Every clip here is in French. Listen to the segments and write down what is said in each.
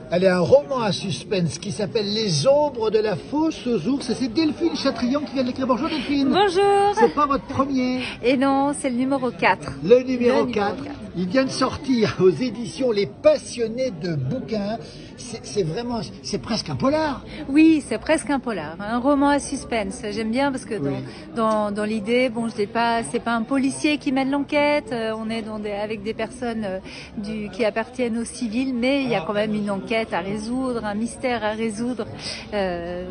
Elle est un roman à suspense qui s'appelle Les ombres de la fosse aux ours. Et c'est Delphine Chatrian qui vient de l'écrire. Bonjour Delphine. Bonjour. C'est pas votre premier. Et non, c'est le numéro 4. Le numéro 4. Il vient de sortir aux éditions Les Passionnés de bouquins. C'est presque un polar. Oui, c'est presque un polar, un roman à suspense. J'aime bien parce que dans l'idée, bon, c'est pas un policier qui mène l'enquête. On est avec des personnes qui appartiennent au civil, mais il y a quand même une enquête à résoudre, un mystère à résoudre,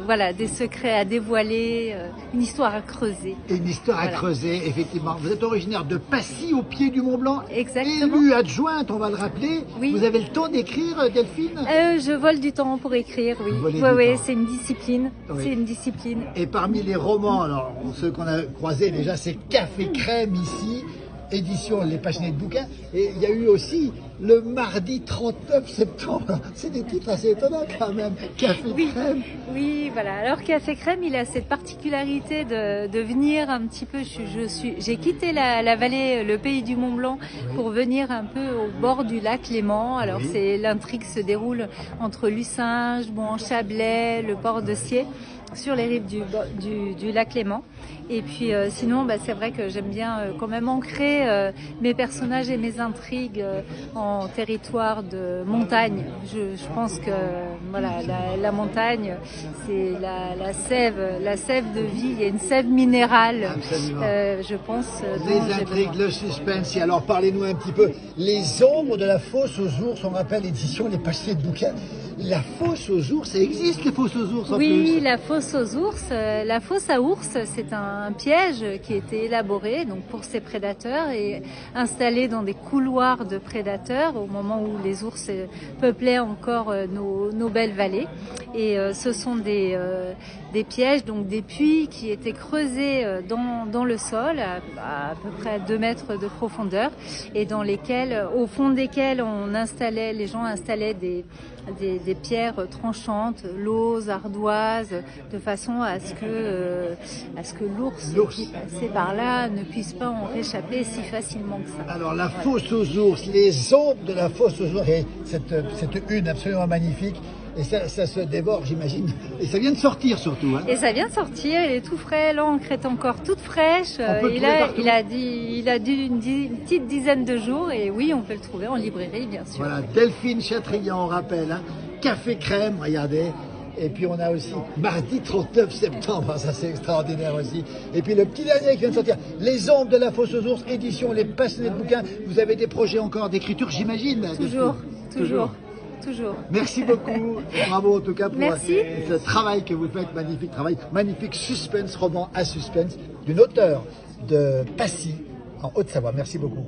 voilà, des secrets à dévoiler, une histoire à creuser. Une histoire à creuser, effectivement. Vous êtes originaire de Passy, au pied du Mont Blanc. Exactement. Élue adjointe, on va le rappeler. Oui. Vous avez le temps d'écrire, Delphine? Je vole du temps pour écrire, oui. Oui, c'est une discipline. Oui. C'est une discipline. Et parmi les romans, alors ceux qu'on a croisés déjà, c'est Café Crème ici, édition Les Passionnés de bouquins. Et il y a eu aussi le mardi 39 septembre. C'est des titres assez étonnants quand même. Café Crème. Oui, voilà. Alors Café Crème, il a cette particularité de venir un petit peu. J'ai quitté la vallée, le pays du Mont Blanc, pour venir un peu au bord du lac Léman. Alors l'intrigue se déroule entre Lucinge, Chablais, le port de Sciez, sur les rives du lac Léman. Et puis sinon, c'est vrai que j'aime bien quand même ancrer mes personnages et mes intrigues en territoire de montagne. Je pense que voilà, la montagne, c'est la sève de vie. Il y a une sève minérale, je pense. Les intrigues, le suspense. Et alors parlez-nous un petit peu. Les ombres de la fosse aux ours, on rappelle l'édition Les Passionnés de bouquins. La fosse aux ours, ça existe les fosses aux ours en plus? Oui, la fosse aux ours. La fosse à ours, c'est un piège qui a été élaboré donc pour ces prédateurs et installé dans des couloirs de prédateurs au moment où les ours peuplaient encore nos belles vallées. Et ce sont des pièges, donc des puits qui étaient creusés dans le sol à peu près 2 mètres de profondeur et dans lesquels, au fond desquels les gens installaient des pierres tranchantes, lauses, ardoises, de façon à ce que l'ours qui passait par là ne puisse pas en réchapper si facilement que ça. Alors la fosse aux ours, les ombres de la fosse aux ours, et cette une absolument magnifique. Et ça se dévore, j'imagine. Et ça vient de sortir surtout. Hein. Et ça vient de sortir, il est tout frais, l'encre est encore toute fraîche. Il a dit une petite dizaine de jours et oui, on peut le trouver en librairie, bien sûr. Voilà, Delphine Chatrian, on rappelle. Hein. Café Crème, regardez. Et puis on a aussi mardi 39 septembre, ça c'est extraordinaire aussi. Et puis le petit dernier qui vient de sortir, Les ombres de la fosse aux ours, édition Les Passionnés de bouquins. Vous avez des projets encore d'écriture, j'imagine? Toujours. Merci beaucoup, bravo en tout cas pour ce travail que vous faites, magnifique travail, magnifique suspense, roman à suspense d'une auteure de Passy en Haute-Savoie. Merci beaucoup.